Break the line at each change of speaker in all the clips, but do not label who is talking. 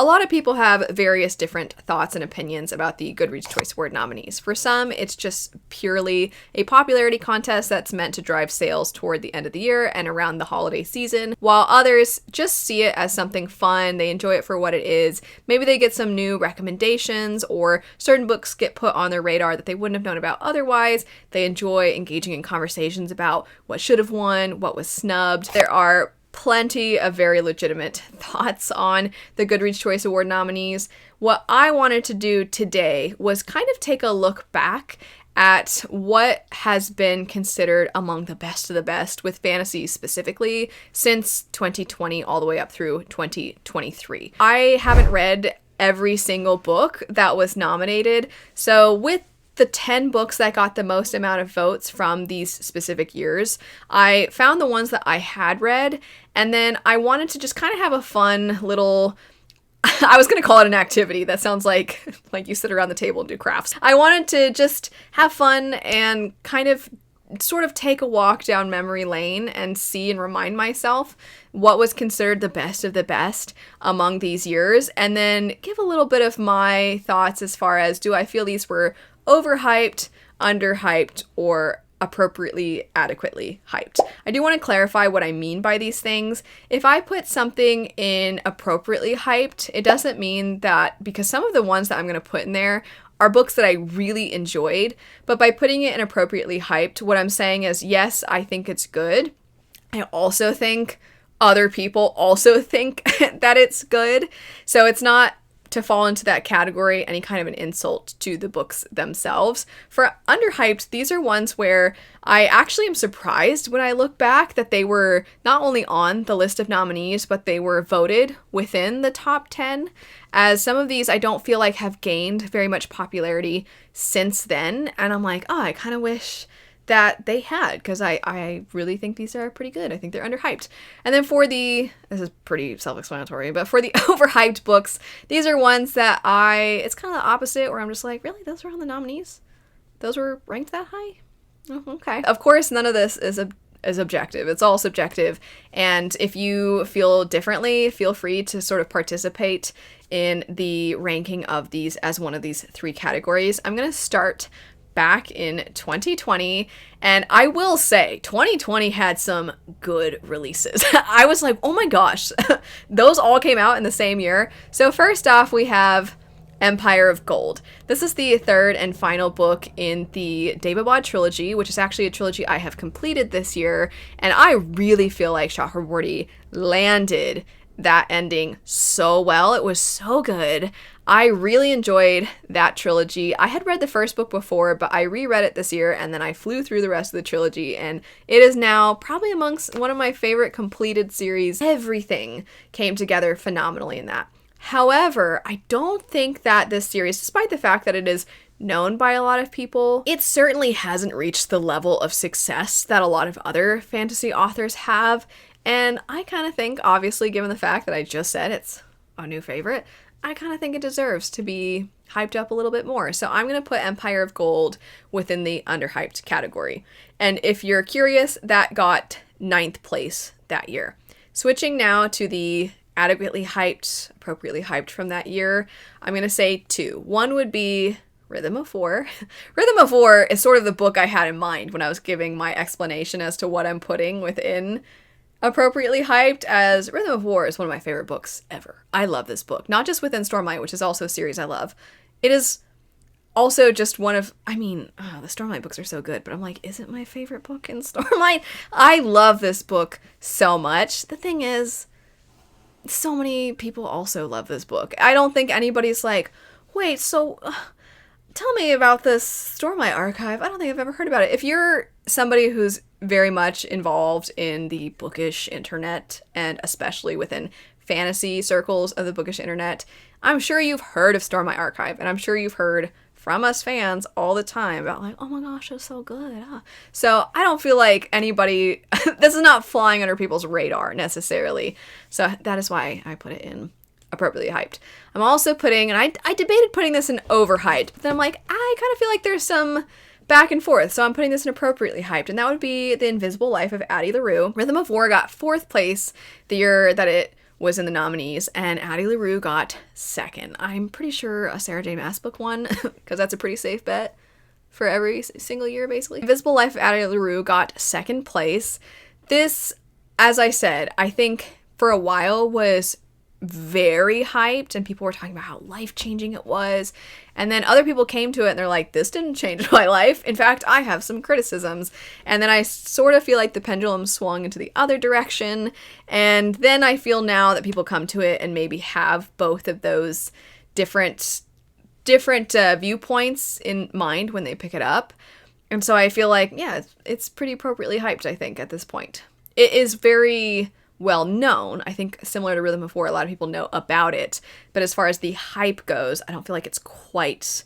A lot of people have various different thoughts and opinions about the Goodreads Choice Award nominees. For some, it's just purely a popularity contest that's meant to drive sales toward the end of the year and around the holiday season, while others just see it as something fun. They enjoy it for what it is. Maybe they get some new recommendations, or certain books get put on their radar that they wouldn't have known about otherwise. They enjoy engaging in conversations about what should have won, what was snubbed. There are plenty of very legitimate thoughts on the Goodreads Choice Award nominees. What I wanted to do today was kind of take a look back at what has been considered among the best of the best with fantasy specifically since 2020 all the way up through 2023. I haven't read every single book that was nominated, so with the 10 books that got the most amount of votes from these specific years, I found the ones that I had read, and then I wanted to just kind of have a fun little, I was going to call it an activity. That sounds like you sit around the table and do crafts. I wanted to just have fun and kind of sort of take a walk down memory lane and see and remind myself what was considered the best of the best among these years, and then give a little bit of my thoughts as far as, do I feel these were overhyped, underhyped, or appropriately, adequately hyped. I do want to clarify what I mean by these things. If I put something in appropriately hyped, it doesn't mean that, because some of the ones that I'm going to put in there are books that I really enjoyed, but by putting it in appropriately hyped, what I'm saying is, yes, I think it's good. I also think other people also think that it's good. So it's not to fall into that category any kind of an insult to the books themselves. For underhyped, these are ones where I actually am surprised when I look back that they were not only on the list of nominees, but they were voted within the top 10, as some of these I don't feel like have gained very much popularity since then. And I'm like, oh, I kind of wish that they had, because I really think these are pretty good. I think they're underhyped. And then for this is pretty self-explanatory, but for the overhyped books, these are ones that it's kind of the opposite, where I'm just like, really? Those were on the nominees? Those were ranked that high? Oh, okay. Of course, none of this is objective. It's all subjective. And if you feel differently, feel free to sort of participate in the ranking of these as one of these three categories. I'm going to start back in 2020, and I will say 2020 had some good releases. I was like, oh my gosh, those all came out in the same year. So first off, we have Empire of Gold. This is the third and final book in the Daevabad trilogy, which is actually a trilogy I have completed this year, and I really feel like Chakraborty landed that ending so well. It was so good. I really enjoyed that trilogy. I had read the first book before, but I reread it this year, and then I flew through the rest of the trilogy, and it is now probably amongst one of my favorite completed series. Everything came together phenomenally in that. However, I don't think that this series, despite the fact that it is known by a lot of people, it certainly hasn't reached the level of success that a lot of other fantasy authors have. And I kind of think, obviously, given the fact that I just said it's a new favorite, I kind of think it deserves to be hyped up a little bit more. So I'm going to put Empire of Gold within the underhyped category. And if you're curious, that got 9th place that year. Switching now to the adequately hyped, appropriately hyped from that year, I'm going to say 2. One would be Rhythm of War. Rhythm of War is sort of the book I had in mind when I was giving my explanation as to what I'm putting within appropriately hyped, as Rhythm of War is one of my favorite books ever. I love this book, not just within Stormlight, which is also a series I love. It is also just one of, the Stormlight books are so good, but I'm like, is it my favorite book in Stormlight? I love this book so much. The thing is, so many people also love this book. I don't think anybody's like, wait, so tell me about this Stormlight archive. I don't think I've ever heard about it. If you're somebody who's very much involved in the bookish internet, and especially within fantasy circles of the bookish internet, I'm sure you've heard of Stormlight Archive, and I'm sure you've heard from us fans all the time about like, oh my gosh, it's so good. So I don't feel like anybody, this is not flying under people's radar necessarily. So that is why I put it in appropriately hyped. I'm also putting, and I debated putting this in overhyped, but then I'm like, I kind of feel like there's some back and forth, so I'm putting this in appropriately hyped, and that would be The Invisible Life of Addie LaRue. Rhythm of War got 4th place the year that it was in the nominees, and Addie LaRue got second. I'm pretty sure a Sarah J. Maas book won, because that's a pretty safe bet for every single year, basically. Invisible Life of Addie LaRue got second place. This, as I said, I think for a while was very hyped, and people were talking about how life-changing it was, and then other people came to it and they're like, this didn't change my life. In fact, I have some criticisms. And then I sort of feel like the pendulum swung into the other direction, and then I feel now that people come to it and maybe have both of those different viewpoints in mind when they pick it up. And so I feel like, yeah, it's pretty appropriately hyped, I think, at this point. It is very well known. I think similar to Rhythm of War, a lot of people know about it. But as far as the hype goes, I don't feel like it's quite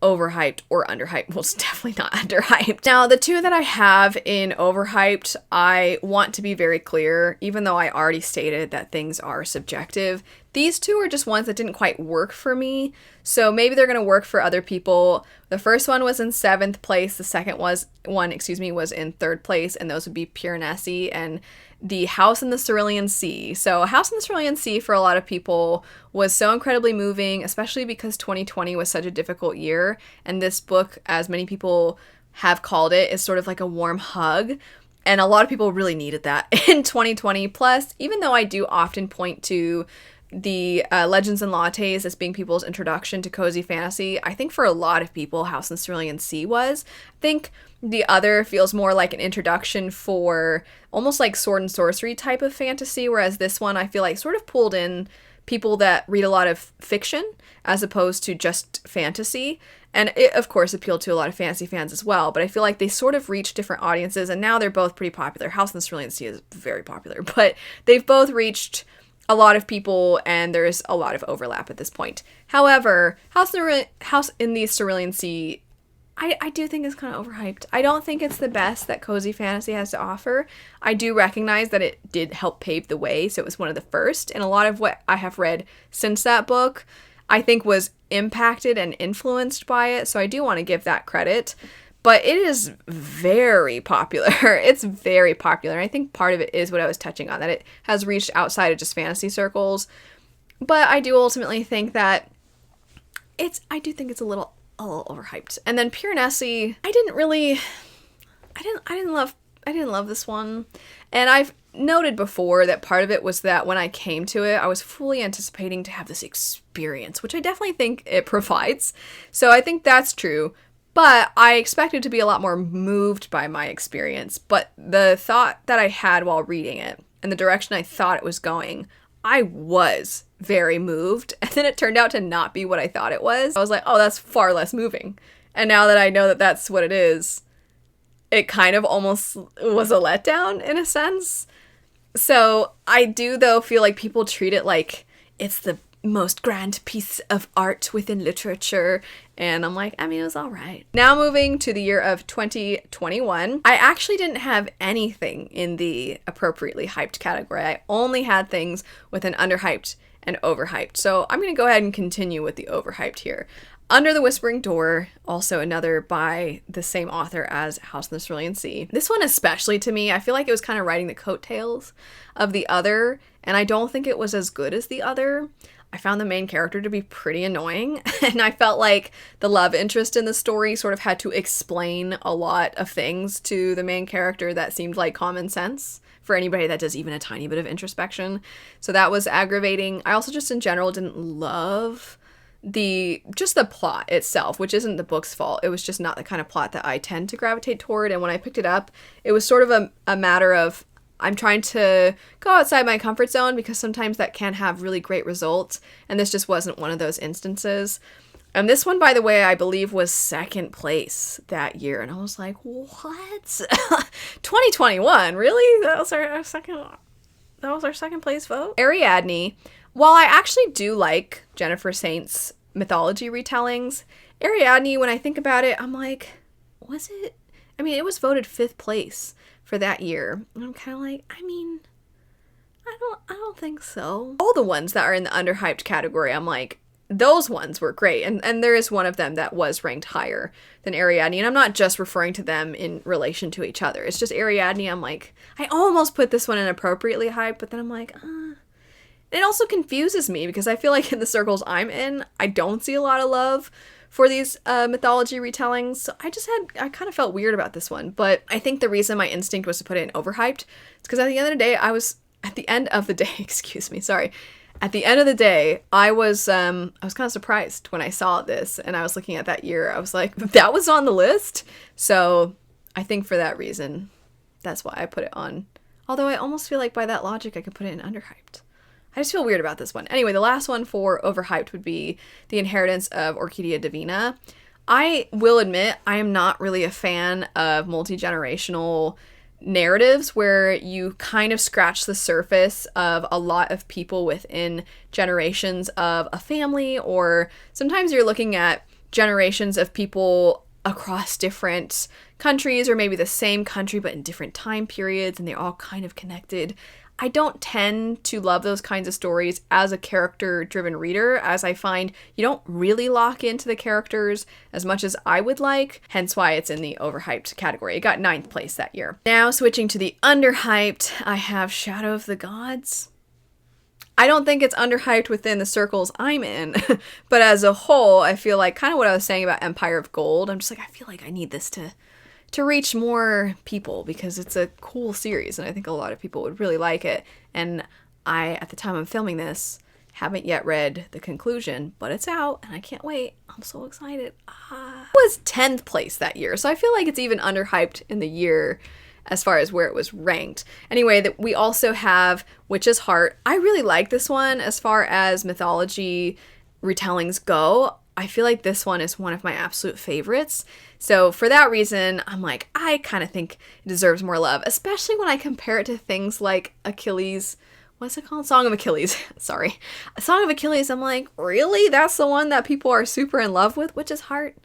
overhyped or underhyped. Well, it's definitely not underhyped. Now, the two that I have in overhyped, I want to be very clear, even though I already stated that things are subjective. These two are just ones that didn't quite work for me. So maybe they're going to work for other people. The first one was in 7th place. The second was in 3rd place. And those would be Pure Nessie and The House in the Cerulean Sea. So House in the Cerulean Sea for a lot of people was so incredibly moving, especially because 2020 was such a difficult year. And this book, as many people have called it, is sort of like a warm hug. And a lot of people really needed that in 2020. Plus, even though I do often point to the Legends and Lattes as being people's introduction to cozy fantasy, I think for a lot of people, House in the Cerulean Sea was. I think the other feels more like an introduction for almost like sword and sorcery type of fantasy, whereas this one I feel like sort of pulled in people that read a lot of fiction as opposed to just fantasy. And it, of course, appealed to a lot of fantasy fans as well, but I feel like they sort of reached different audiences, and now they're both pretty popular. House in the Cerulean Sea is very popular, but they've both reached a lot of people, and there's a lot of overlap at this point. However, House in the Cerulean Sea, I do think is kind of overhyped. I don't think it's the best that cozy fantasy has to offer. I do recognize that it did help pave the way, so it was one of the first, and a lot of what I have read since that book, I think, was impacted and influenced by it, so I do want to give that credit. But it is very popular. It's very popular. And I think part of it is what I was touching on, that it has reached outside of just fantasy circles. But I do ultimately think that I do think it's a little overhyped. And then Pure Nessie, I didn't love this one. And I've noted before that part of it was that when I came to it, I was fully anticipating to have this experience, which I definitely think it provides. So I think that's true. But I expected to be a lot more moved by my experience. But the thought that I had while reading it and the direction I thought it was going, I was very moved. And then it turned out to not be what I thought it was. I was like, oh, that's far less moving. And now that I know that that's what it is, it kind of almost was a letdown in a sense. So I do, though, feel like people treat it like it's the most grand piece of art within literature, and I'm like, I mean, it was all right. Now moving to the year of 2021, I actually didn't have anything in the appropriately hyped category. I only had things with an underhyped and overhyped. So I'm going to go ahead and continue with the overhyped here. Under the Whispering Door, also another by the same author as House in the Cerulean Sea. This one especially, to me, I feel like it was kind of riding the coattails of the other, and I don't think it was as good as the other. I found the main character to be pretty annoying, and I felt like the love interest in the story sort of had to explain a lot of things to the main character that seemed like common sense for anybody that does even a tiny bit of introspection. So that was aggravating. I also just in general didn't love the plot itself, which isn't the book's fault. It was just not the kind of plot that I tend to gravitate toward, and when I picked it up, it was sort of a matter of I'm trying to go outside my comfort zone, because sometimes that can have really great results, and this just wasn't one of those instances. And this one, by the way, I believe was 2nd place that year, and I was like, what? 2021? Really? That was our second place vote? Ariadne, while I actually do like Jennifer Saint's mythology retellings, Ariadne, when I think about it, I'm like, was it? I mean, it was voted 5th place for that year. And I'm kind of like, I mean, I don't think so. All the ones that are in the underhyped category, I'm like, those ones were great. And there is one of them that was ranked higher than Ariadne. And I'm not just referring to them in relation to each other. It's just Ariadne, I'm like, I almost put this one in appropriately hyped, but then I'm like, It also confuses me because I feel like in the circles I'm in, I don't see a lot of love for these mythology retellings. So I kind of felt weird about this one. But I think the reason my instinct was to put it in Overhyped is because at the end of the day, At the end of the day, I was kind of surprised when I saw this and I was looking at that year. I was like, that was on the list. So I think for that reason, that's why I put it on. Although I almost feel like by that logic, I could put it in Underhyped. I just feel weird about this one. Anyway, the last one for Overhyped would be The Inheritance of Orquídea Divina. I will admit, I am not really a fan of multi-generational narratives where you kind of scratch the surface of a lot of people within generations of a family, or sometimes you're looking at generations of people across different countries, or maybe the same country but in different time periods, and they're all kind of connected. I don't tend to love those kinds of stories as a character-driven reader, as I find you don't really lock into the characters as much as I would like, hence why it's in the Overhyped category. It got 9th place that year. Now, switching to the Underhyped, I have Shadow of the Gods. I don't think it's underhyped within the circles I'm in, but as a whole, I feel like kind of what I was saying about Empire of Gold, I'm just like, I feel like I need this to reach more people because it's a cool series and I think a lot of people would really like it. And I, at the time I'm filming this, haven't yet read the conclusion, but it's out and I can't wait. I'm so excited. It was 10th place that year, so I feel like it's even underhyped in the year as far as where it was ranked. Anyway, that we also have Witch's Heart. I really like this one as far as mythology retellings go. I feel like this one is one of my absolute favorites. So for that reason, I'm like, I kind of think it deserves more love, especially when I compare it to things like Achilles. What's it called? Song of Achilles. Sorry. Song of Achilles, I'm like, really? That's the one that people are super in love with? Witch's Heart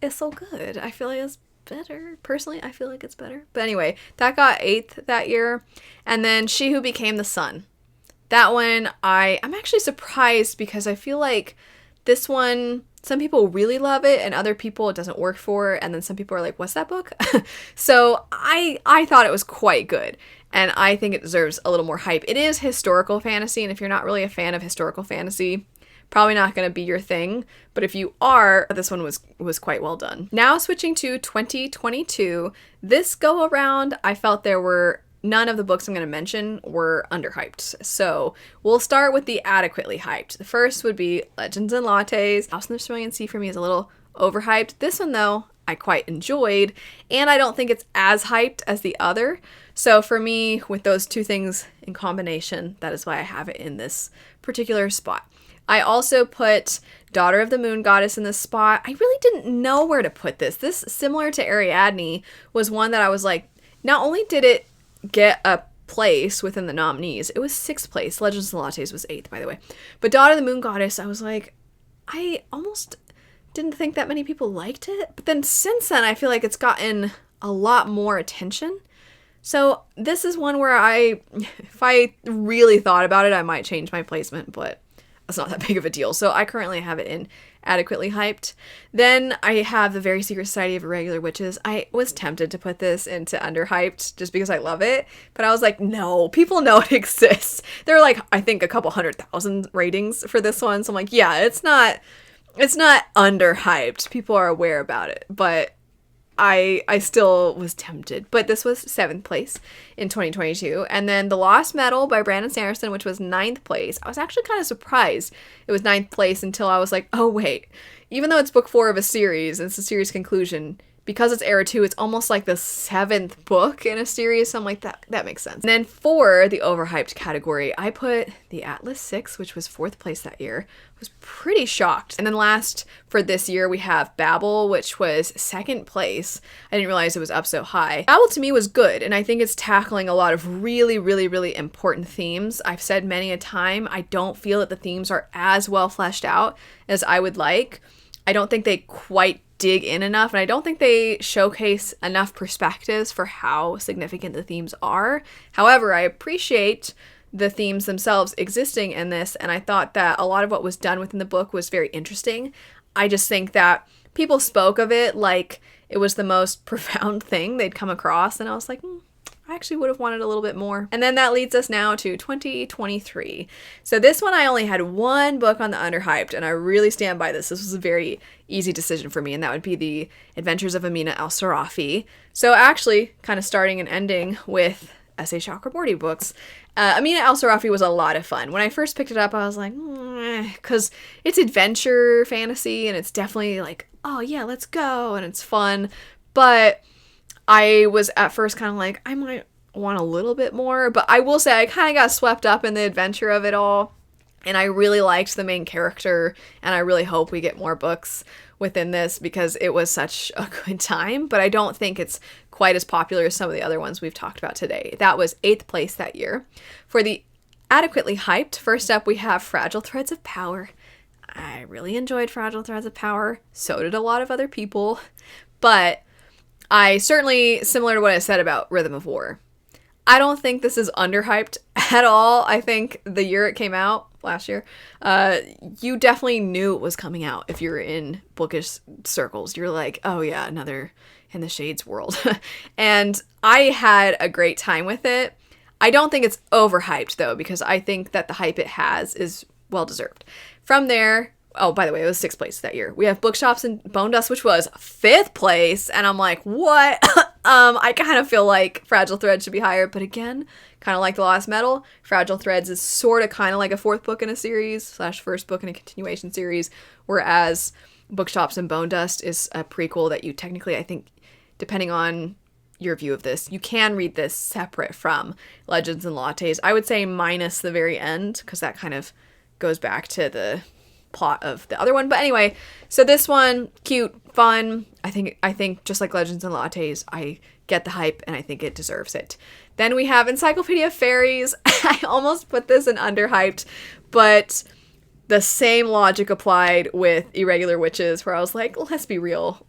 is so good. I feel like it's better. Personally, I feel like it's better. But anyway, that got 8th that year. And then She Who Became the Sun. That one, I'm actually surprised because I feel like this one, some people really love it and other people it doesn't work for, and then some people are like, what's that book? So I thought it was quite good, and I think it deserves a little more hype. It is historical fantasy, and if you're not really a fan of historical fantasy, probably not going to be your thing, but if you are, this one was quite well done. Now switching to 2022, this go around, I felt there were none of the books I'm going to mention were underhyped. So we'll start with the adequately hyped. The first would be Legends and Lattes. House in the Cerulean Sea for me is a little overhyped. This one, though, I quite enjoyed, and I don't think it's as hyped as the other. So for me, with those two things in combination, that is why I have it in this particular spot. I also put Daughter of the Moon Goddess in this spot. I really didn't know where to put this. This, similar to Ariadne, was one that I was like, not only did it get a place within the nominees, it was 6th place. Legends and Lattes was 8th, by the way. But Daughter of the Moon Goddess, I was like, I almost didn't think that many people liked it. But then since then, I feel like it's gotten a lot more attention. So this is one where if I really thought about it, I might change my placement, but it's not that big of a deal. So I currently have it in adequately hyped. Then I have The Very Secret Society of Irregular Witches. I was tempted to put this into underhyped just because I love it, but I was like, no, people know it exists. There are like, I think a couple 100,000 ratings for this one. So I'm like, yeah, it's not underhyped. People are aware about it, but I still was tempted. But this was 7th place in 2022. And then The Lost Metal by Brandon Sanderson, which was 9th place. I was actually kind of surprised it was 9th place until I was like, oh wait, even though it's book 4 of a series, and it's a series conclusion, because it's Era 2, it's almost like the 7th book in a series, so I'm like, that makes sense. And then for the overhyped category, I put The Atlas 6, which was 4th place that year. I was pretty shocked. And then last for this year, we have Babel, which was 2nd place. I didn't realize it was up so high. Babel to me was good, and I think it's tackling a lot of really, really, really important themes. I've said many a time, I don't feel that the themes are as well fleshed out as I would like. I don't think they quite dig in enough, and I don't think they showcase enough perspectives for how significant the themes are. However, I appreciate the themes themselves existing in this, and I thought that a lot of what was done within the book was very interesting. I just think that people spoke of it like it was the most profound thing they'd come across, and I was like, I actually would have wanted a little bit more. And then that leads us now to 2023. So this one I only had one book on the Underhyped, and I really stand by this. This was a very easy decision for me, and that would be The Adventures of Amina al-Sarafi. So actually, kind of starting and ending with S.A. Chakraborty books. Amina al-Sarafi was a lot of fun. When I first picked it up, I was like, because it's adventure fantasy, and it's definitely like, oh yeah, let's go, and it's fun. But I was at first kind of like, I might want a little bit more, but I will say I kind of got swept up in the adventure of it all, and I really liked the main character, and I really hope we get more books within this because it was such a good time, but I don't think it's quite as popular as some of the other ones we've talked about today. That was 8th place that year. For the adequately hyped, first up we have Fragile Threads of Power. I really enjoyed Fragile Threads of Power. So did a lot of other people, but I certainly, similar to what I said about Rhythm of War, I don't think this is underhyped at all. I think the year it came out, last year, you definitely knew it was coming out. If you're in bookish circles, you're like, oh yeah, another In the Shades world. And I had a great time with it. I don't think it's overhyped though, because I think that the hype it has is well deserved. From there, oh, by the way, it was 6th place that year. We have Bookshops and Bone Dust, which was 5th place. And I'm like, what? I kind of feel like Fragile Threads should be higher. But again, kind of like The Lost Metal, Fragile Threads is sort of kind of like a 4th book in a series / first book in a continuation series. Whereas Bookshops and Bone Dust is a prequel that you technically, I think, depending on your view of this, you can read this separate from Legends and Lattes. I would say minus the very end, because that kind of goes back to the plot of the other one. But anyway, so this one, cute, fun. I think just like Legends and Lattes, I get the hype and I think it deserves it. Then we have Encyclopedia of Fairies. I almost put this in underhyped, but the same logic applied with Irregular Witches, where I was like, let's be real.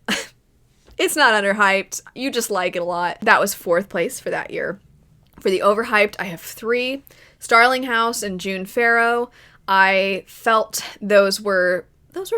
It's not underhyped. You just like it a lot. That was 4th place for that year. For the overhyped, I have 3. Starling House and June Farrow. I felt those were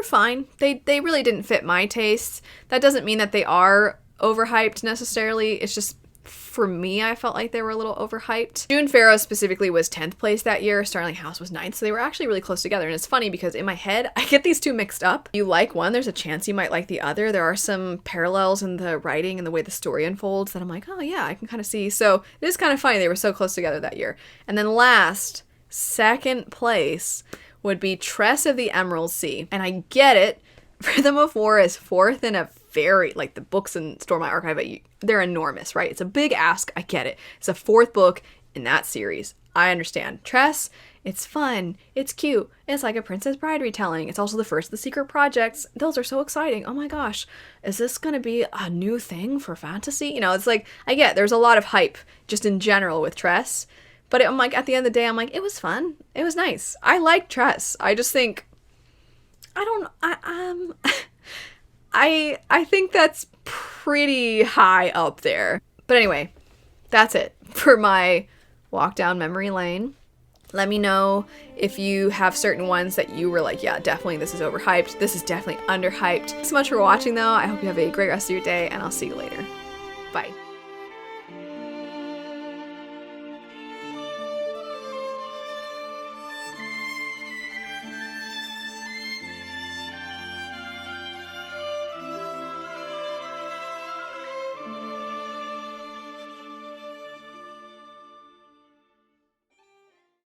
fine. They really didn't fit my tastes. That doesn't mean that they are overhyped necessarily. It's just, for me, I felt like they were a little overhyped. June Farrow specifically was 10th place that year. Starling House was 9th, so they were actually really close together. And it's funny because in my head, I get these two mixed up. You like one, there's a chance you might like the other. There are some parallels in the writing and the way the story unfolds that I'm like, oh yeah, I can kind of see. So it is kind of funny they were so close together that year. And then last, 2nd place would be Tress of the Emerald Sea. And I get it. Rhythm of War is 4th in a very, like, the books in Store My Archive, they're enormous, right? It's a big ask. I get it. It's a 4th book in that series. I understand. Tress, it's fun. It's cute. It's like a Princess Bride retelling. It's also the first of the secret projects. Those are so exciting. Oh my gosh. Is this going to be a new thing for fantasy? You know, it's like, I get there's a lot of hype just in general with Tress. But I'm like, at the end of the day, I'm like, it was fun. It was nice. I like Tress. I just think, I think that's pretty high up there. But anyway, that's it for my walk down memory lane. Let me know if you have certain ones that you were like, yeah, definitely this is overhyped. This is definitely underhyped. Thanks so much for watching though. I hope you have a great rest of your day and I'll see you later. Bye.